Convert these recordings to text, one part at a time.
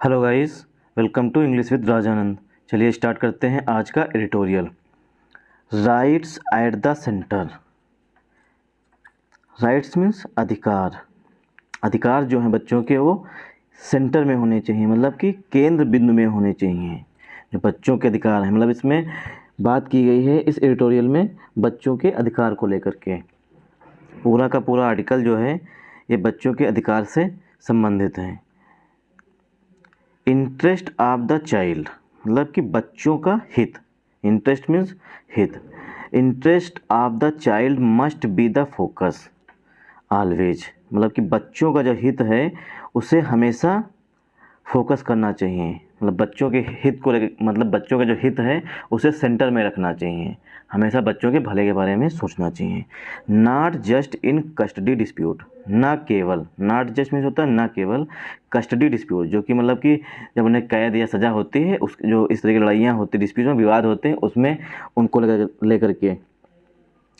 Hello guys, welcome to English with Rajanand. चलिए start करते हैं आज का editorial. Rights at the center. Rights means अधिकार। अधिकार जो हैं बच्चों के वो सेंटर में होने चाहिए, मतलब कि केंद्र बिंदु में होने चाहिए। जो बच्चों के अधिकार हैं, मतलब इसमें बात की गई है इस एडिटोरियल में बच्चों के अधिकार को लेकर के। पूरा का पूरा आर्टिकल जो है ये बच्चों के अधिकार से संबंधित है। इंटरेस्ट ऑफ द चाइल्ड, मतलब कि बच्चों का हित। इंटरेस्ट मीन्स हित। Interest of the child must be the focus always, मतलब कि बच्चों का जो हित है उसे हमेशा फोकस करना चाहिए। मतलब बच्चों के हित को मतलब बच्चों का जो हित है उसे सेंटर में रखना चाहिए। हमेशा बच्चों के भले के बारे में सोचना चाहिए। Not just in custody dispute, ना केवल, नॉट जस्ट मीन्स होता है ना केवल, कस्टडी डिस्प्यूट जो कि मतलब कि जब उन्हें कैद या सज़ा होती है, उस जो इस तरह की लड़ाइयाँ होती हैं, डिस्प्यूट में विवाद होते हैं, उसमें उनको लेकर के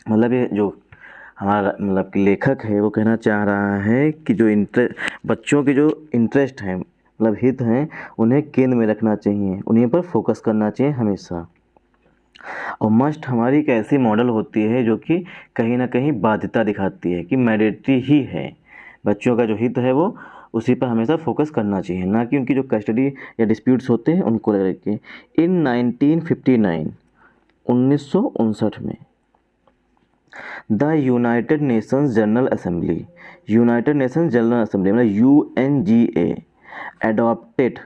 मतलब ये जो हमारा मतलब कि लेखक है वो कहना चाह रहा है कि जो बच्चों के जो इंटरेस्ट हैं, मतलब हित हैं, उन्हें केंद्र में रखना चाहिए, उन्हीं पर फोकस करना चाहिए हमेशा। और मस्ट हमारी एक ऐसी मॉडल होती है जो कि कहीं ना कहीं बाध्यता दिखाती है कि मैंडेटरी ही है। बच्चों का जो हित है वो उसी पर हमेशा फोकस करना चाहिए, ना कि उनकी जो कस्टडी या डिस्प्यूट्स होते हैं उनको लेकर के। इन 1959 1959 में the United Nations general assembly, United Nations general assembly मतलब UNGA adopted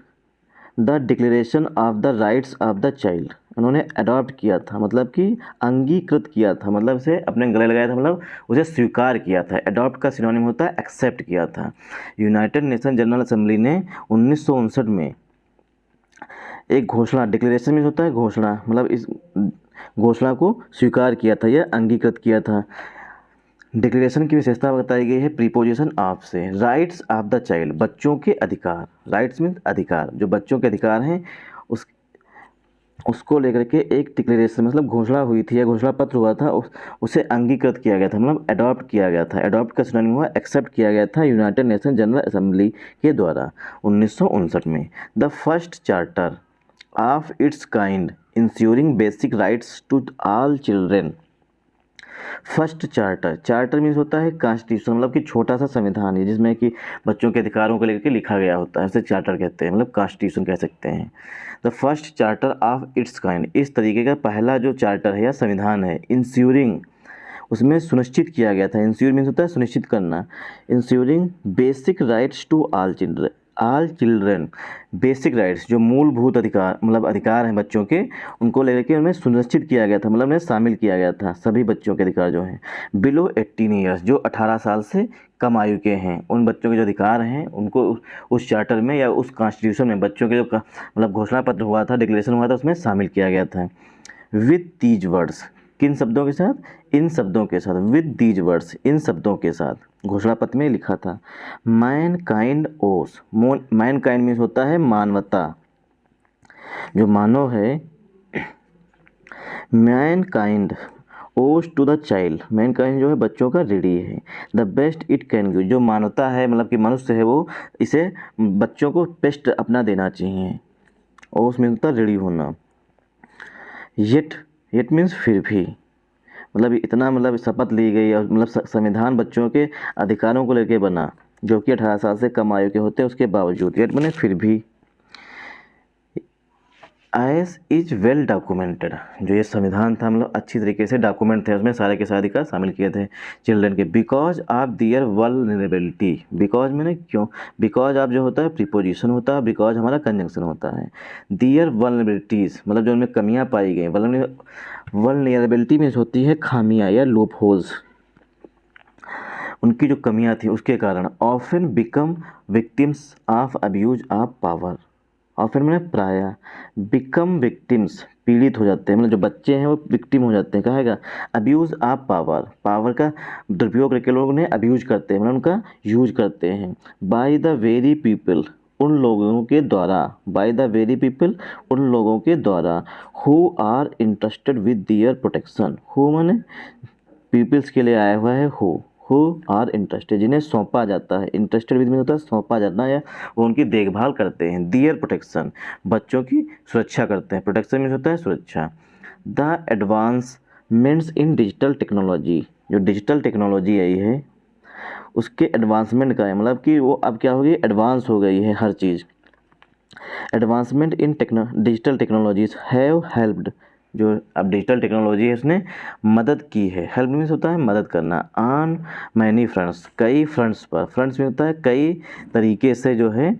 the declaration of the rights of the child. उन्होंने अडॉप्ट किया था, मतलब कि अंगीकृत किया था, मतलब उसे अपने गले लगाया था, मतलब उसे स्वीकार किया था। अडॉप्ट का सिनोनिम होता है एक्सेप्ट किया था। यूनाइटेड नेशन जनरल असेंबली ने 1959 में एक घोषणा, डिक्लेरेशन में होता है घोषणा, मतलब इस घोषणा को स्वीकार किया था या अंगीकृत किया था। डिक्लेरेशन की विशेषता बताई गई है प्रीपोजिशन ऑफ से। राइट्स ऑफ द चाइल्ड, बच्चों के अधिकार। राइट्स मीन्स अधिकार, जो बच्चों के अधिकार हैं उसको लेकर के एक डिक्लेरेशन मतलब घोषणा हुई थी या घोषणा पत्र हुआ था, उसे अंगीकृत किया गया था, मतलब अडॉप्ट किया गया था। अडॉप्ट का सिनोनिम हुआ एक्सेप्ट किया गया था यूनाइटेड नेशन जनरल असेंबली के द्वारा 1959 में। The first charter of its kind ensuring basic rights to all children. First charter, charter means होता है कॉन्स्टिट्यूशन, मतलब कि छोटा सा संविधान है जिसमें कि बच्चों के अधिकारों को लेकर के लिखा गया होता है, उसे चार्टर कहते हैं, मतलब कॉन्स्टिट्यूशन कह सकते हैं। The first charter of its kind, इस तरीके का पहला जो चार्टर है या संविधान है। इंश्योरिंग, उसमें सुनिश्चित किया गया था। इंश्योर मीन्स होता है सुनिश्चित करना। Ensuring basic rights to all children, basic rights जो मूलभूत अधिकार, मतलब अधिकार हैं बच्चों के, उनको लेकर के उनमें सुनिश्चित किया गया था, मतलब उन्हें शामिल किया गया था सभी बच्चों के अधिकार जो हैं। बिलो 18 ईयर्स, जो 18 साल से कम आयु के हैं, उन बच्चों के जो अधिकार हैं उनको उस चार्टर में या उस कॉन्स्टिट्यूशन में बच्चों के जो मतलब घोषणा पत्र हुआ था, डिक्लेरेशन हुआ था, उसमें शामिल किया गया था। विद दीज वर्ड्स, किन शब्दों के साथ? इन शब्दों के साथ। विद दीज वर्ड्स, इन शब्दों के साथ घोषणा पत्र में लिखा था। Mankind owes, mankind means होता है मानवता, जो मानव है। Mankind owes to the child, mankind जो है बच्चों का ऋणी है। The best it can give, जो मानवता है मतलब कि मनुष्य है वो इसे बच्चों को बेस्ट अपना देना चाहिए। ओस मीन्स होता है ऋणी होना। येट मीन्स फिर भी, मतलब इतना मतलब शपथ ली गई और मतलब संविधान बच्चों के अधिकारों को लेकर बना जो कि 18 साल से कम आयु के होते हैं, उसके बावजूद। येट मैंने फिर भी। एस इज वेल डॉक्यूमेंटेड, जो ये संविधान था मतलब अच्छी तरीके से डॉक्यूमेंट थे, उसमें सारे के सारे अधिकार शामिल किए थे चिल्ड्रन के। Because of their vulnerability, because मैंने क्यों, बिकॉज ऑफ जो होता है प्रीपोजिशन होता है, बिकॉज हमारा कंजंक्शन होता है। दियर वल्नरेबिलिटीज़ मतलब जो उनमें कमियां पाई गई। वल्नरेबिलिटी मीन्स होती है खामियां या लूप होल्स, उनकी जो कमियां थी उसके कारण। Often become victims of abuse of power, often मैंने प्रायः, बिकम विक्टिम्स पीड़ित हो जाते हैं, मतलब जो बच्चे हैं वो विक्टिम हो जाते हैं, कहेगा अब्यूज़ ऑफ पावर, पावर का दुरुपयोग करके लोग उन्हें अब्यूज करते हैं, मतलब उनका यूज करते हैं। बाय द वेरी पीपल, उन लोगों के द्वारा। बाय द वेरी पीपल, उन लोगों के द्वारा। Who are interested with their protection, who माने पीपल्स के लिए आया हुआ है, हु आर इंटरेस्टेड, जिन्हें सौंपा जाता है, इंटरेस्टेड विद मीन होता है सौंपा जाना या वो उनकी देखभाल करते हैं। दियर प्रोटेक्शन, बच्चों की सुरक्षा करते हैं, प्रोटेक्शन मीन्स होता है सुरक्षा। The advancements in digital technology, जो डिजिटल टेक्नोलॉजी आई है उसके एडवांसमेंट का है, मतलब कि वो अब क्या हो गई, एडवांस हो गई है हर चीज़। Advancement in digital technologies have helped, जो अब डिजिटल टेक्नोलॉजी है उसने मदद की है। हेल्प मीन्स होता है मदद करना। ऑन मैनी फ्रंट्स, कई फ्रंट्स पर, फ्रंट्स में होता है कई तरीके से जो है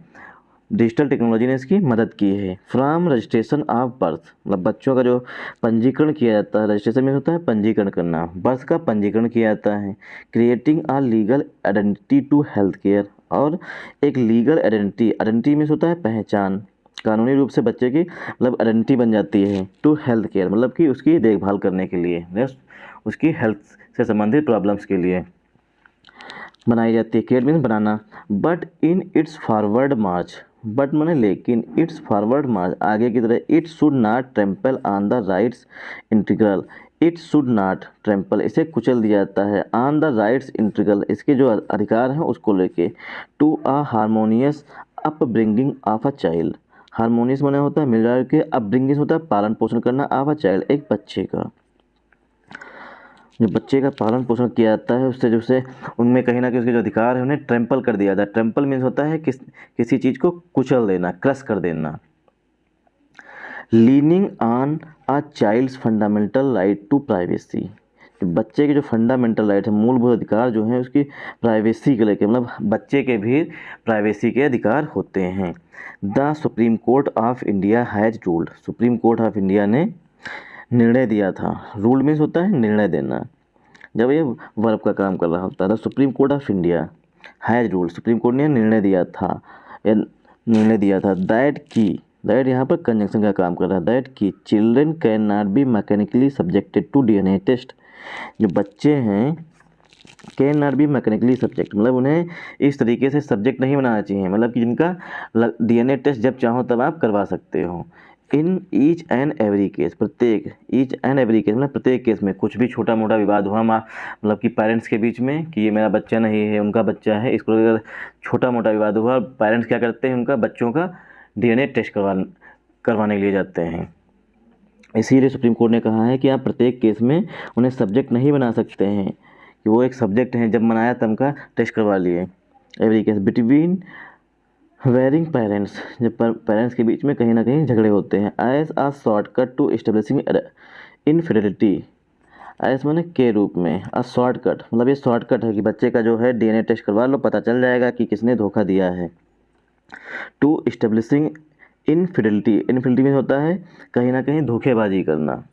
डिजिटल टेक्नोलॉजी ने इसकी मदद की है। फ्रॉम रजिस्ट्रेशन ऑफ बर्थ, मतलब बच्चों का जो पंजीकरण किया जाता है, रजिस्ट्रेशन में होता है पंजीकरण करना, बर्थ का पंजीकरण किया जाता है। Creating a legal identity to health care, और एक लीगल आइडेंटिटी, आइडेंटिटी मीन्स होता है पहचान, कानूनी रूप से बच्चे की मतलब आइडेंटिटी बन जाती है टू हेल्थ केयर, मतलब कि उसकी देखभाल करने के लिए, उसकी हेल्थ से संबंधित प्रॉब्लम्स के लिए बनाई जाती है। Create means banana. But in its forward March, but माने लेकिन, इट्स फॉरवर्ड मार्च आगे की तरह, it should not trample on the rights integral, it should not trample इसे कुचल दिया जाता है, ऑन द राइट्स इंटीग्रल इसके जो अधिकार हैं उसको लेके, to a harmonious upbringing of a child, harmonious माने होता है मिलजुल के, अपब्रिंगिंग होता है पालन पोषण करना, ऑफ अ चाइल्ड एक बच्चे का, जो बच्चे का पालन पोषण किया जाता है उससे जो से उनमें कहीं ना कहीं उसके जो अधिकार है उन्हें ट्रैम्पल कर दिया जाता है। ट्रैम्पल मीन्स होता है किसी चीज़ को कुचल देना, क्रश कर देना। Leaning on a child's fundamental right to privacy, बच्चे के जो फंडामेंटल राइट है, मूलभूत अधिकार जो हैं उसकी प्राइवेसी के लेके, मतलब बच्चे के भी प्राइवेसी के अधिकार होते हैं। The supreme court of India has ruled, supreme court of India ने निर्णय दिया था। रूल मीन्स होता है निर्णय देना, जब ये वर्ब का काम कर रहा होता था। Supreme court of India has rule, supreme Court ने निर्णय दिया था, या निर्णय दिया था दैट की, दैट यहाँ पर कंजंक्शन का काम कर रहा है, दैट की children can not be mechanically subjected to DNA test, जो बच्चे हैं can not be mechanically subject, मतलब उन्हें इस तरीके से सब्जेक्ट नहीं बनाना चाहिए, मतलब कि जिनका डीएनए टेस्ट जब चाहो तब आप करवा सकते हो। In each and every case, प्रत्येक, ईच एंड एवरी केस मतलब प्रत्येक केस में कुछ भी छोटा मोटा विवाद हुआ मतलब कि पेरेंट्स के बीच में कि ये मेरा बच्चा नहीं है उनका बच्चा है, इसको अगर छोटा मोटा विवाद हुआ, पेरेंट्स क्या करते हैं, उनका बच्चों का डीएनए टेस्ट करवाने के लिए जाते हैं। इसीलिए सुप्रीम कोर्ट ने कहा है कि आप प्रत्येक केस में उन्हें सब्जेक्ट नहीं बना सकते हैं, कि वो एक सब्जेक्ट है, जब मनाया तब का टेस्ट करवा लिए। Every case between warring parents, जब पेरेंट्स के बीच में कहीं ना कहीं झगड़े होते हैं। As a shortcut to establishing infidelity, as माने के रूप में, अ शॉर्टकट मतलब ये शॉर्टकट है कि बच्चे का जो है डीएनए टेस्ट करवा लो, पता चल जाएगा कि किसने धोखा दिया है। टू एस्टेब्लिशिंग इनफिडेलिटी, इनफिडेलिटी में होता है कहीं ना कहीं धोखेबाजी करना।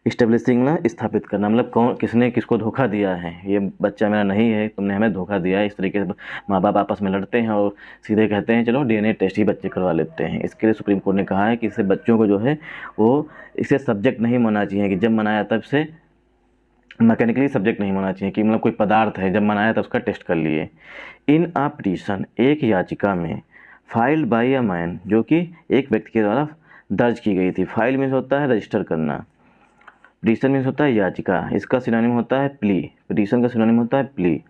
इस्टेब्लिशिंग ना स्थापित करना, मतलब कौन किसने किसको धोखा दिया है, ये बच्चा मेरा नहीं है, तुमने हमें धोखा दिया है। इस तरीके से माँ बाप आपस में लड़ते हैं और सीधे कहते हैं चलो डीएनए टेस्ट ही बच्चे करवा लेते हैं। इसके लिए सुप्रीम कोर्ट ने कहा है कि इससे बच्चों को जो है वो इसे सब्जेक्ट नहीं मानना चाहिए, कि जब मनाया तब से मैकेनिकली सब्जेक्ट नहीं होना चाहिए, कि मतलब कोई पदार्थ है जब मनाया तब उसका टेस्ट कर लिए। इन आ पिटीशन, एक याचिका में, फाइल्ड बाय अ मैन, जो कि एक व्यक्ति के द्वारा दर्ज की गई थी। फाइल मीन्स होता है रजिस्टर करना, पिटीशन मीन्स होता है याचिका, इसका सिनोनिम होता है प्ली, पिटीशन का सिनोनिम होता है plea.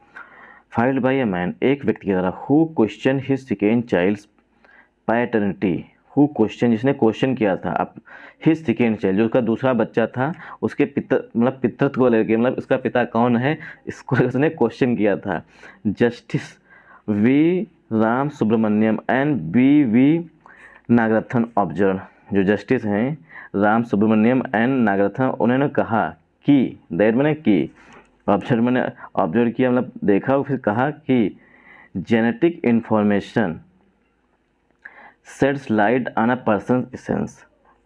Filed by a man, एक व्यक्ति के द्वारा, who question his second child's paternity, who question जिसने क्वेश्चन किया था, अब हिज सेकेंड चाइल्ड जो उसका दूसरा बच्चा था उसके मतलब पितृत्व को लेकर, मतलब उसका पिता कौन है इसको उसने क्वेश्चन किया था। Justice V Ramasubramanian and V Nagarathna observe, जो जस्टिस हैं राम सुब्रमण्यम एंड नागरथन, उन्होंने कहा कि, दैट मैंने कि, ऑब्जर्व मैंने ऑब्जर्व किया मतलब देखा, फिर कहा कि genetic information sets light on a person essence,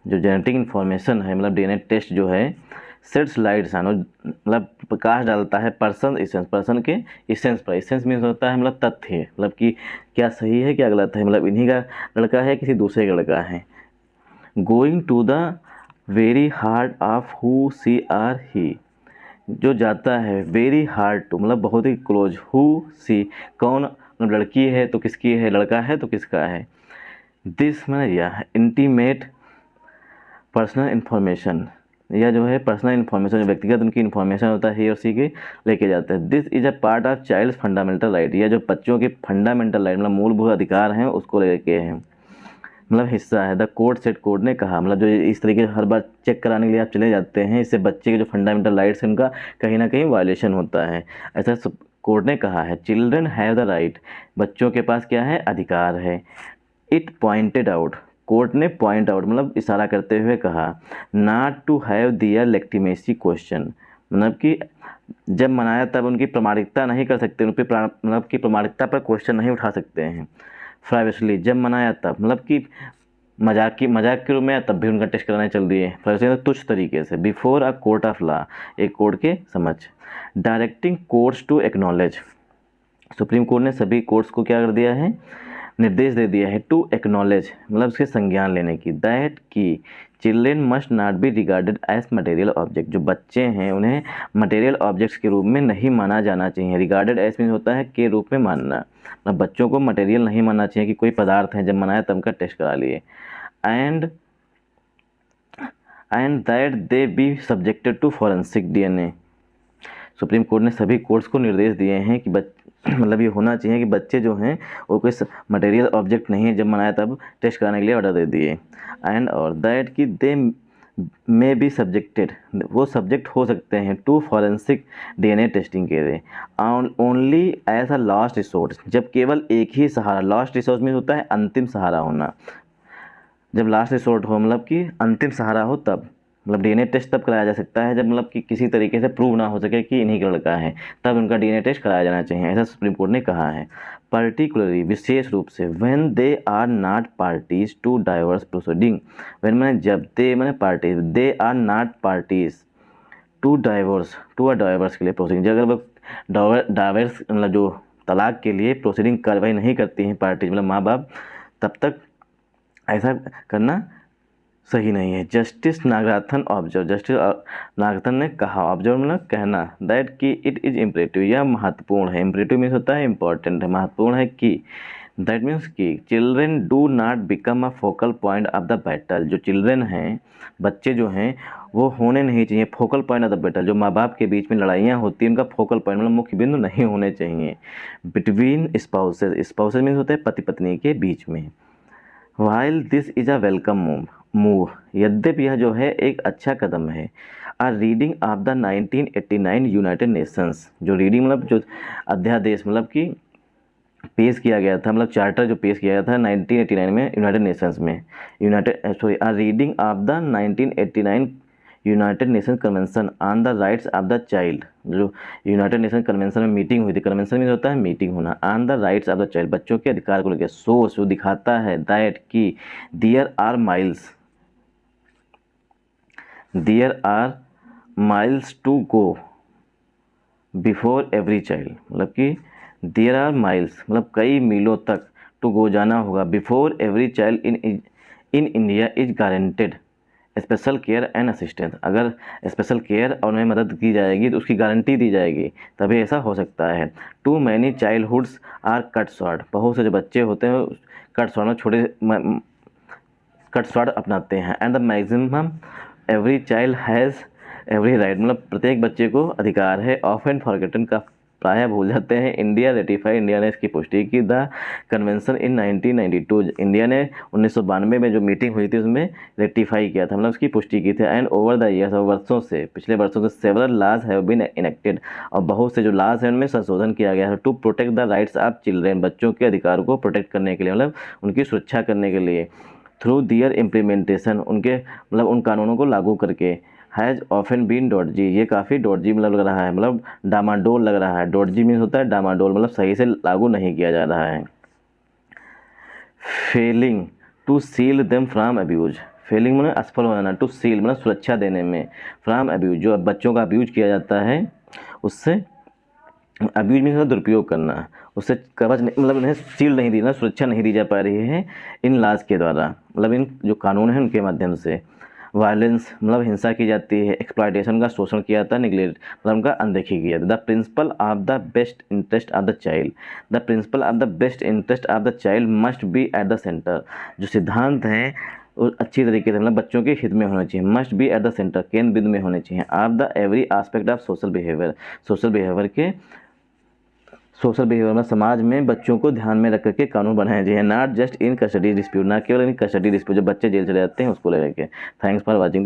जो जेनेटिक इन्फॉर्मेशन है मतलब डीएनए टेस्ट जो है, सेट्स लाइट्स ऑन मतलब प्रकाश डालता है पर्सन इसेंस, पर्सन के इसेंस पर। इसेंस मीन्स होता है मतलब तथ्य, मतलब कि क्या सही है क्या गलत है, मतलब इन्हीं का लड़का है किसी दूसरे का लड़का है। Going to the very heart of who see are ही, जो जाता है वेरी हार्ड टू मतलब बहुत ही क्लोज, हु सी कौन, मतलब लड़की है तो किसकी है, लड़का है तो किसका है। दिस मैंने दिया इंटीमेट पर्सनल इन्फॉर्मेशन, या जो है पर्सनल इन्फॉर्मेशन, जो व्यक्तिगत उनकी इन्फॉर्मेशन होता है ही और सी के लेके जाते हैं। This is a part of child fundamental right, या जो बच्चों के फंडामेंटल राइट मतलब मूलभूत अधिकार हैं उसको लेके हैं, मतलब हिस्सा है। द कोर्ट सेट, कोर्ट ने कहा, मतलब जो इस तरीके से हर बार चेक कराने के लिए आप चले जाते हैं, इससे बच्चे के जो फंडामेंटल राइट्स हैं उनका कहीं ना कहीं वायलेशन होता है, ऐसा कोर्ट ने कहा है। चिल्ड्रन हैव द राइट, बच्चों के पास क्या है, अधिकार है। इट पॉइंटेड आउट, कोर्ट ने पॉइंट आउट मतलब इशारा करते हुए कहा, not to have their legitimacy question, मतलब कि जब मनाया तब उनकी प्रामाणिकता नहीं कर सकते, उन पर मतलब कि प्रामाणिकता पर क्वेश्चन नहीं उठा सकते हैं। प्राइवेटली, जब मनाया तब मतलब कि मजाक के रूप में या तब भी उनका टेस्ट कराने चल दिए, प्राइवेटली तुच्छ तरीके से। Before a court of law, एक कोर्ट के समक्ष। Directing courts to acknowledge, Supreme Court ने सभी कोर्ट्स को क्या कर दिया है, निर्देश दे दिया है, टू एक्नॉलेज मतलब उसके संज्ञान लेने की, दैट की children must not be regarded as material object, जो बच्चे हैं उन्हें मटेरियल ऑब्जेक्ट्स के रूप में नहीं माना जाना चाहिए। रिगार्डेड एज मीन होता है के रूप में मानना, मतलब बच्चों को मटेरियल नहीं मानना चाहिए कि कोई पदार्थ है, जब मनाया तब का टेस्ट करा लिए। And that they be subjected to forensic DNA, Supreme Court ने सभी कोर्ट्स को निर्देश दिए हैं कि मतलब ये होना चाहिए कि बच्चे जो हैं वो कोई मटेरियल ऑब्जेक्ट नहीं है, जब मनाया तब टेस्ट कराने के लिए ऑर्डर दे दिए। एंड और दैट कि दे में बी सब्जेक्टेड, वो सब्जेक्ट हो सकते हैं टू फॉरेंसिक डीएनए टेस्टिंग के लिए only as a last resort, जब केवल एक ही सहारा, लास्ट रिसोर्ट में होता है अंतिम सहारा होना, जब लास्ट रिसोर्ट हो मतलब कि अंतिम सहारा हो तब, मतलब डीएनए टेस्ट तब कराया जा सकता है जब मतलब कि किसी तरीके से प्रूव ना हो सके कि इन्हीं का लड़का है, तब उनका डीएनए टेस्ट कराया जाना चाहिए, ऐसा सुप्रीम कोर्ट ने कहा है। पर्टिकुलरली, विशेष रूप से, when they are not parties to divorce proceeding, when मैंने जब दे मैंने parties, they are not parties to a divorce के लिए प्रोसीडिंग, अगर वो डाइवर्स मतलब जो तलाक के लिए प्रोसीडिंग कार्रवाई नहीं करती हैं पार्टीज मतलब माँ बाप, तब तक ऐसा करना सही नहीं है। जस्टिस नागराथन ऑब्जर्व, जस्टिस नागराथन ने कहा, ऑब्जर्व मतलब कहना, दैट कि इट इज़ इम्परेटिव, यह महत्वपूर्ण है, इम्परेटिव मीन्स होता है इम्पॉर्टेंट है, महत्वपूर्ण है कि, दैट मीन्स कि children do not become a focal point of the battle, जो चिल्ड्रेन हैं, बच्चे जो हैं वो होने नहीं चाहिए focal point of the battle, जो माँ बाप के बीच में लड़ाइयाँ होती हैं उनका फोकल पॉइंट मतलब मुख्य बिंदु नहीं होने चाहिए। बिटवीन स्पाउसेज, स्पाउसेज मीन्स होते हैं पति पत्नी के बीच में। While this is a welcome move, यद्यपि यह जो है एक अच्छा कदम है। A reading of the 1989 United Nations, जो रीडिंग मतलब जो अध्यादेश मतलब कि पेश किया गया था, मतलब चार्टर जो पेश किया गया था 1989 में यूनाइटेड नेशंस में, a reading of the 1989 United Nation convention on the rights of the child, जो यूनाइटेड नेशन कन्वेंशन में मीटिंग हुई थी, कन्वेंशन में होता है मीटिंग होना, on the rights of the child, बच्चों के अधिकार को लेकर, सोच जो दिखाता है, दैट कि there are miles to go before every child, मतलब कि देयर आर माइल्स मतलब कई मीलों तक टू गो जाना होगा, before every child in India is guaranteed special care and assistance, अगर स्पेशल केयर और उन्हें मदद की जाएगी तो उसकी गारंटी दी जाएगी, तभी ऐसा हो सकता है। Too many childhoods are cut short, बहुत से जो बच्चे होते हैं कट शॉर्ट में छोटे कट शॉर्ट अपनाते हैं। And the maximum every child has every right, मतलब प्रत्येक बच्चे को अधिकार है। ऑफन फॉरगेटन का प्रायः भूल जाते हैं। इंडिया रेटिफाई, इंडिया ने इसकी पुष्टि की द कन्वेंशन इन 1992, इंडिया ने 1992 में जो मीटिंग हुई थी उसमें रेटिफाई किया था, मतलब उसकी पुष्टि की थी। एंड ओवर द ईयर्स, वर्षों से, पिछले वर्षों से, सेवरल लाज हैव बीन इनेक्टेड, और बहुत से जो लाज हैं उनमें संशोधन किया गया है, to protect the rights of children, बच्चों के अधिकार को प्रोटेक्ट करने के लिए, मतलब उनकी सुरक्षा करने के लिए। थ्रू दियर इम्प्लीमेंटेशन, उनके मतलब उन कानूनों को लागू करके। हैज़ ऑफन बीन डॉटजी, ये काफ़ी डॉटजी मतलब लग रहा है, मतलब डामाडोल लग रहा है। डॉटजी मीन्स होता है डामाडोल, मतलब सही से लागू नहीं किया जा रहा है। Failing to seal them from abuse, failing मतलब असफल हो जाना, टू सील मतलब सुरक्षा देने में, फ्रॉम अब्यूज जो बच्चों का अब्यूज किया जाता है उससे, अब्यूज मीन्स दुरुपयोग करना, उससे कवच मतलब उन्हें सील नहीं दी ना, सुरक्षा नहीं दी जा पा रही है इन लाज के द्वारा, मतलब इन जो कानून है उनके माध्यम से। वायलेंस मतलब हिंसा की जाती है। एक्सप्लॉयटेशन का शोषण किया जाता है। निगलेक्ट मतलब उनका अनदेखी की जाती है। The principle of the best interest of the child, the principle of the best interest of the child must be eight the centre, जो सिद्धांत है और अच्छी तरीके से मतलब बच्चों के हित में होना चाहिए। Must be eight the centre, केंद्र बिंदु में होने चाहिए। Of the every aspect of social behaviour, social behaviour में समाज में बच्चों को ध्यान में रख करके कानून बनाए चाहिए। Not just in custody dispute, ना केवल इन कस्टडी डिस्प्यूट, जब बच्चे जेल चले जाते हैं उसको लेकर के। Thanks for watching.